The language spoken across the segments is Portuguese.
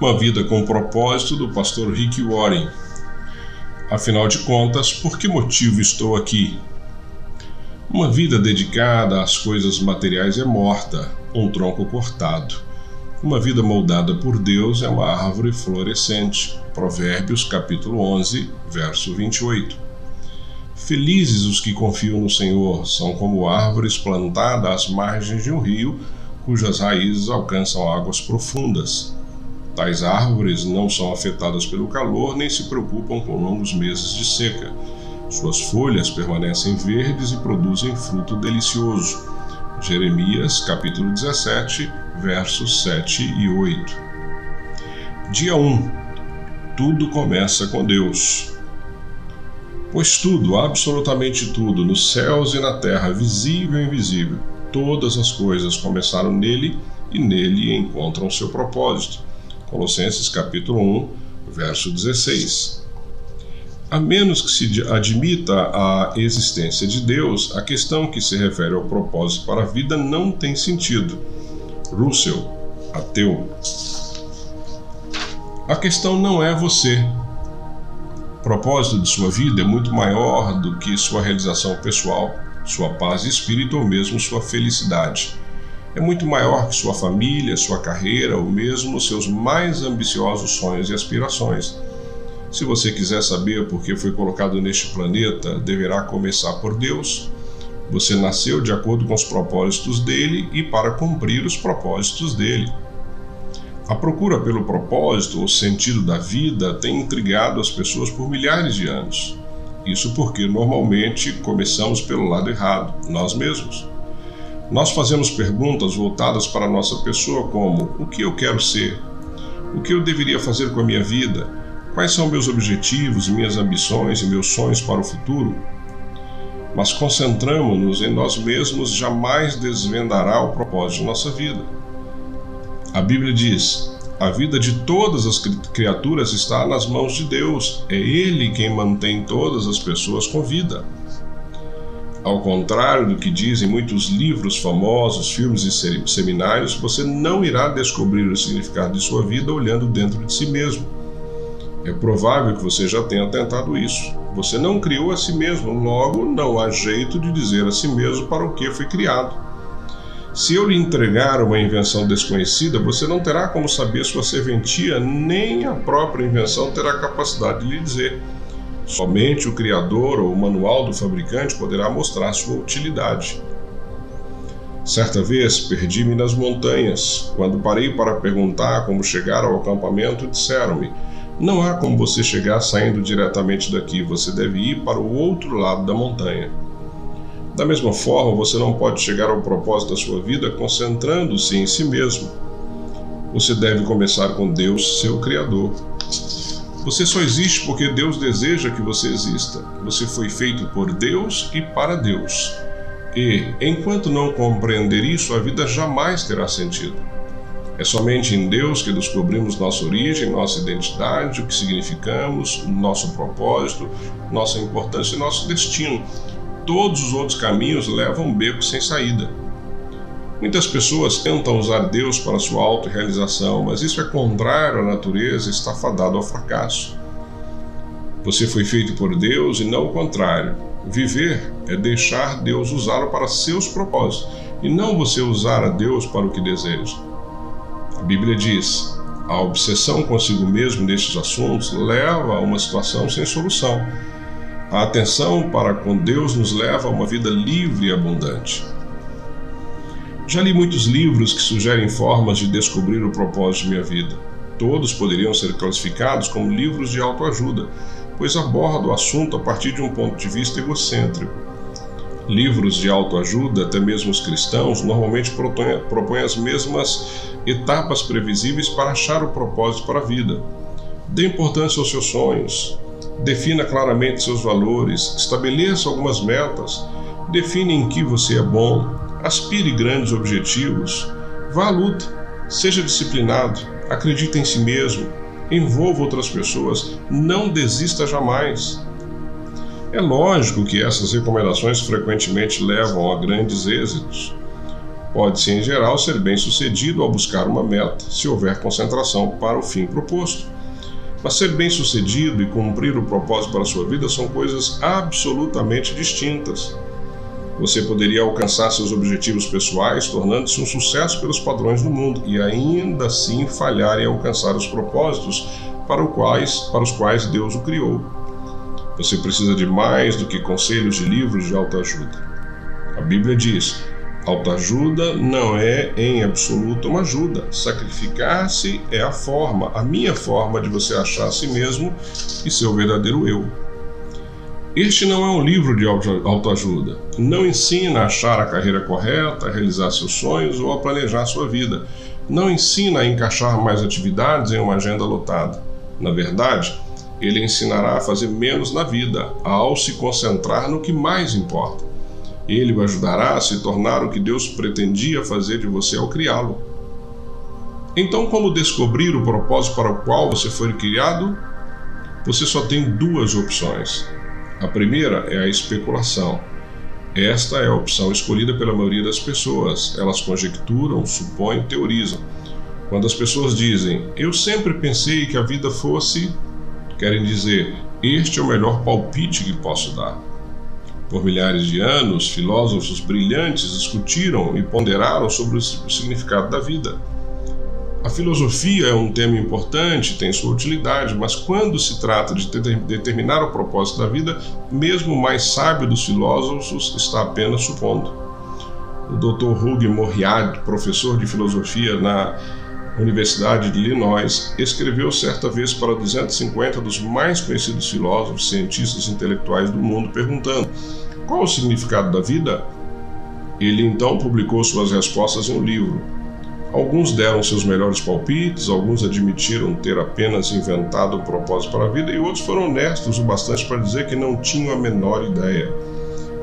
Uma vida com propósito, do pastor Rick Warren. Afinal de contas, por que motivo estou aqui? Uma vida dedicada às coisas materiais é morta, um tronco cortado. Uma vida moldada por Deus é uma árvore florescente. Provérbios capítulo 11, verso 28. Felizes os que confiam no Senhor, são como árvores plantadas às margens de um rio, cujas raízes alcançam águas profundas. Tais árvores não são afetadas pelo calor nem se preocupam com longos meses de seca. Suas folhas permanecem verdes e produzem fruto delicioso. Jeremias, capítulo 17, versos 7 e 8. Dia 1. Tudo começa com Deus. Pois tudo, absolutamente tudo, nos céus e na terra, visível e invisível, todas as coisas começaram nele e nele encontram seu propósito. Colossenses capítulo 1, verso 16. A menos que se admita a existência de Deus, a questão que se refere ao propósito para a vida não tem sentido. Russell, ateu. A questão não é você. O propósito de sua vida é muito maior do que sua realização pessoal, sua paz de espírito ou mesmo sua felicidade. É muito maior que sua família, sua carreira ou mesmo seus mais ambiciosos sonhos e aspirações. Se você quiser saber por que foi colocado neste planeta, deverá começar por Deus. Você nasceu de acordo com os propósitos dele e para cumprir os propósitos dele. A procura pelo propósito ou sentido da vida tem intrigado as pessoas por milhares de anos. Isso porque normalmente começamos pelo lado errado, nós mesmos. Nós fazemos perguntas voltadas para a nossa pessoa como: o que eu quero ser? O que eu deveria fazer com a minha vida? Quais são meus objetivos, minhas ambições e meus sonhos para o futuro? Mas concentramos-nos em nós mesmos jamais desvendará o propósito de nossa vida. A Bíblia diz: a vida de todas as criaturas está nas mãos de Deus. É Ele quem mantém todas as pessoas com vida. Ao contrário do que dizem muitos livros famosos, filmes e seminários, você não irá descobrir o significado de sua vida olhando dentro de si mesmo. É provável que você já tenha tentado isso. Você não criou a si mesmo, logo não há jeito de dizer a si mesmo para o que foi criado. Se eu lhe entregar uma invenção desconhecida, você não terá como saber sua serventia, nem a própria invenção terá capacidade de lhe dizer. Somente o criador ou o manual do fabricante poderá mostrar sua utilidade. Certa vez, perdi-me nas montanhas. Quando parei para perguntar como chegar ao acampamento, disseram-me: não há como você chegar saindo diretamente daqui, você deve ir para o outro lado da montanha. Da mesma forma, você não pode chegar ao propósito da sua vida concentrando-se em si mesmo. Você deve começar com Deus, seu Criador. Você só existe porque Deus deseja que você exista. Você foi feito por Deus e para Deus. E, enquanto não compreender isso, a vida jamais terá sentido. É somente em Deus que descobrimos nossa origem, nossa identidade, o que significamos, nosso propósito, nossa importância e nosso destino. Todos os outros caminhos levam a um beco sem saída. Muitas pessoas tentam usar Deus para sua autorrealização, mas isso é contrário à natureza e está fadado ao fracasso. Você foi feito por Deus e não o contrário. Viver é deixar Deus usá-lo para seus propósitos, e não você usar a Deus para o que deseja. A Bíblia diz: a obsessão consigo mesmo nestes assuntos leva a uma situação sem solução. A atenção para com Deus nos leva a uma vida livre e abundante. Já li muitos livros que sugerem formas de descobrir o propósito de minha vida. Todos poderiam ser classificados como livros de autoajuda, pois abordam o assunto a partir de um ponto de vista egocêntrico. Livros de autoajuda, até mesmo os cristãos, normalmente propõem as mesmas etapas previsíveis para achar o propósito para a vida. Dê importância aos seus sonhos. Defina claramente seus valores. Estabeleça algumas metas. Define em que você é bom. Aspire grandes objetivos. Vá à luta. Seja disciplinado. Acredite em si mesmo. Envolva outras pessoas. Não desista jamais. É lógico que essas recomendações frequentemente levam a grandes êxitos. Pode-se, em geral, ser bem-sucedido ao buscar uma meta, se houver concentração para o fim proposto. Mas ser bem-sucedido e cumprir o propósito para a sua vida são coisas absolutamente distintas. Você poderia alcançar seus objetivos pessoais, tornando-se um sucesso pelos padrões do mundo, e ainda assim falhar em alcançar os propósitos para os quais Deus o criou. Você precisa de mais do que conselhos de livros de autoajuda. A Bíblia diz: autoajuda não é em absoluto uma ajuda. Sacrificar-se é a minha forma de você achar a si mesmo e seu verdadeiro eu. Este não é um livro de autoajuda. Não ensina a achar a carreira correta, a realizar seus sonhos ou a planejar sua vida. Não ensina a encaixar mais atividades em uma agenda lotada. Na verdade, ele ensinará a fazer menos na vida, ao se concentrar no que mais importa. Ele o ajudará a se tornar o que Deus pretendia fazer de você ao criá-lo. Então, como descobrir o propósito para o qual você foi criado? Você só tem duas opções. A primeira é a especulação. Esta é a opção escolhida pela maioria das pessoas. Elas conjecturam, supõem, teorizam. Quando as pessoas dizem, eu sempre pensei que a vida fosse, querem dizer, este é o melhor palpite que posso dar. Por milhares de anos, filósofos brilhantes discutiram e ponderaram sobre o significado da vida. A filosofia é um tema importante, tem sua utilidade, mas quando se trata de determinar o propósito da vida, mesmo o mais sábio dos filósofos está apenas supondo. O Dr. Hugh Moriarty, professor de filosofia na Universidade de Illinois, escreveu certa vez para 250 dos mais conhecidos filósofos, cientistas e intelectuais do mundo, perguntando: qual o significado da vida? Ele então publicou suas respostas em um livro. Alguns deram seus melhores palpites, alguns admitiram ter apenas inventado um propósito para a vida e outros foram honestos o bastante para dizer que não tinham a menor ideia.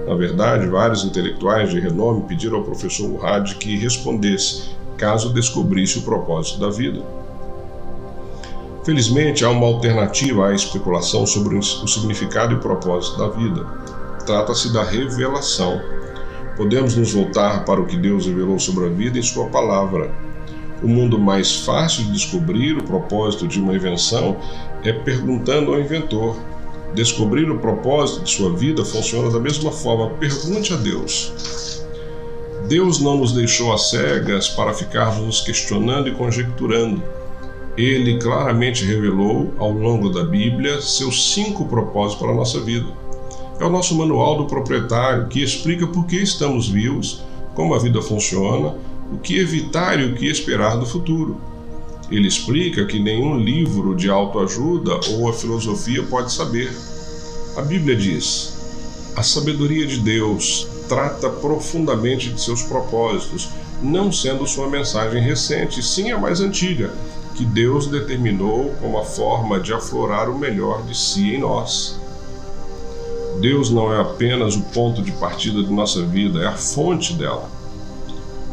Na verdade, vários intelectuais de renome pediram ao professor Moriarty que respondesse, caso descobrisse o propósito da vida. Felizmente, há uma alternativa à especulação sobre o significado e propósito da vida. Trata-se da revelação. Podemos nos voltar para o que Deus revelou sobre a vida em sua palavra. O mundo mais fácil de descobrir o propósito de uma invenção é perguntando ao inventor. Descobrir o propósito de sua vida funciona da mesma forma. Pergunte a Deus. Deus não nos deixou às cegas para ficarmos nos questionando e conjecturando. Ele claramente revelou, ao longo da Bíblia, seus 5 propósitos para a nossa vida. É o nosso manual do proprietário, que explica por que estamos vivos, como a vida funciona, o que evitar e o que esperar do futuro. Ele explica que nenhum livro de autoajuda ou a filosofia pode saber. A Bíblia diz: a sabedoria de Deus trata profundamente de seus propósitos, não sendo sua mensagem recente, sim a mais antiga, que Deus determinou como a forma de aflorar o melhor de si em nós. Deus não é apenas o ponto de partida de nossa vida, é a fonte dela.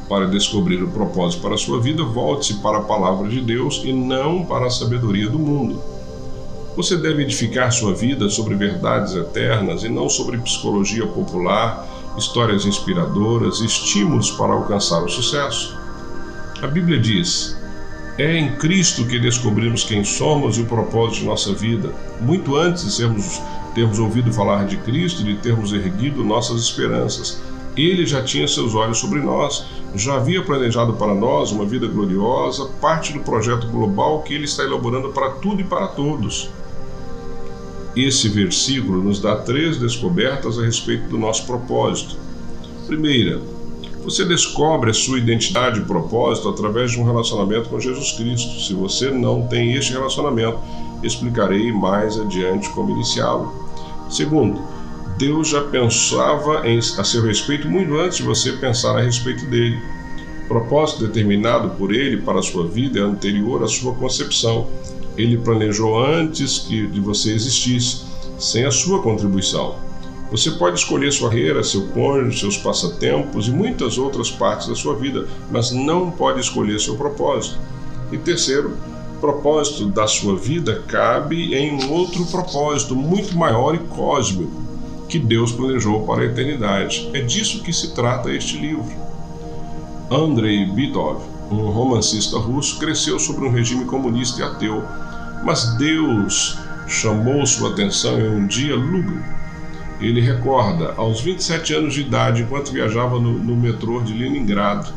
Para descobrir o propósito para a sua vida, volte-se para a palavra de Deus e não para a sabedoria do mundo. Você deve edificar sua vida sobre verdades eternas e não sobre psicologia popular, histórias inspiradoras e estímulos para alcançar o sucesso. A Bíblia diz: é em Cristo que descobrimos quem somos e o propósito de nossa vida, muito antes de termos ouvido falar de Cristo e de termos erguido nossas esperanças. Ele já tinha seus olhos sobre nós, já havia planejado para nós uma vida gloriosa, parte do projeto global que Ele está elaborando para tudo e para todos. Esse versículo nos dá 3 descobertas a respeito do nosso propósito. Primeira, você descobre a sua identidade e propósito através de um relacionamento com Jesus Cristo. Se você não tem este relacionamento, explicarei mais adiante como iniciá-lo. Segundo, Deus já pensava a seu respeito muito antes de você pensar a respeito dele. O propósito determinado por ele para a sua vida é anterior à sua concepção. Ele planejou antes de você existisse, sem a sua contribuição. Você pode escolher sua carreira, seu cônjuge, seus passatempos e muitas outras partes da sua vida, mas não pode escolher seu propósito. E terceiro, o propósito da sua vida cabe em um outro propósito muito maior e cósmico, que Deus planejou para a eternidade. É disso que se trata este livro. Andrei Bitov, um romancista russo, cresceu sob um regime comunista e ateu, mas Deus chamou sua atenção em um dia lúgubre. Ele recorda, aos 27 anos de idade, enquanto viajava no metrô de Leningrado,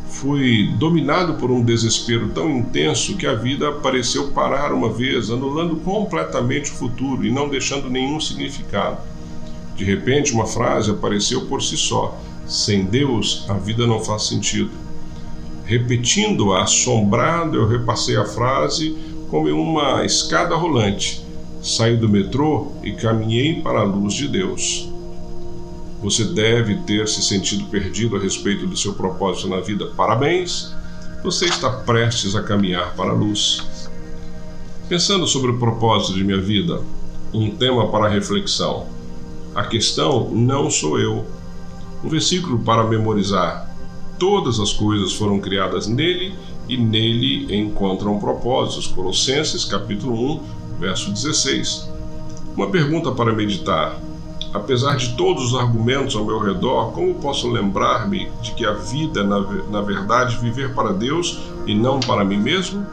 fui dominado por um desespero tão intenso que a vida pareceu parar uma vez, anulando completamente o futuro e não deixando nenhum significado. De repente, uma frase apareceu por si só: sem Deus, a vida não faz sentido. Repetindo-a, assombrado, eu repassei a frase como em uma escada rolante. Saí do metrô e caminhei para a luz de Deus. Você deve ter se sentido perdido a respeito do seu propósito na vida. Parabéns! Você está prestes a caminhar para a luz. Pensando sobre o propósito de minha vida, um tema para reflexão. A questão não sou eu. Um versículo para memorizar. Todas as coisas foram criadas nele e nele encontram propósitos. Colossenses capítulo 1, verso 16. Uma pergunta para meditar. Apesar de todos os argumentos ao meu redor, como posso lembrar-me de que a vida é, na verdade, viver para Deus e não para mim mesmo?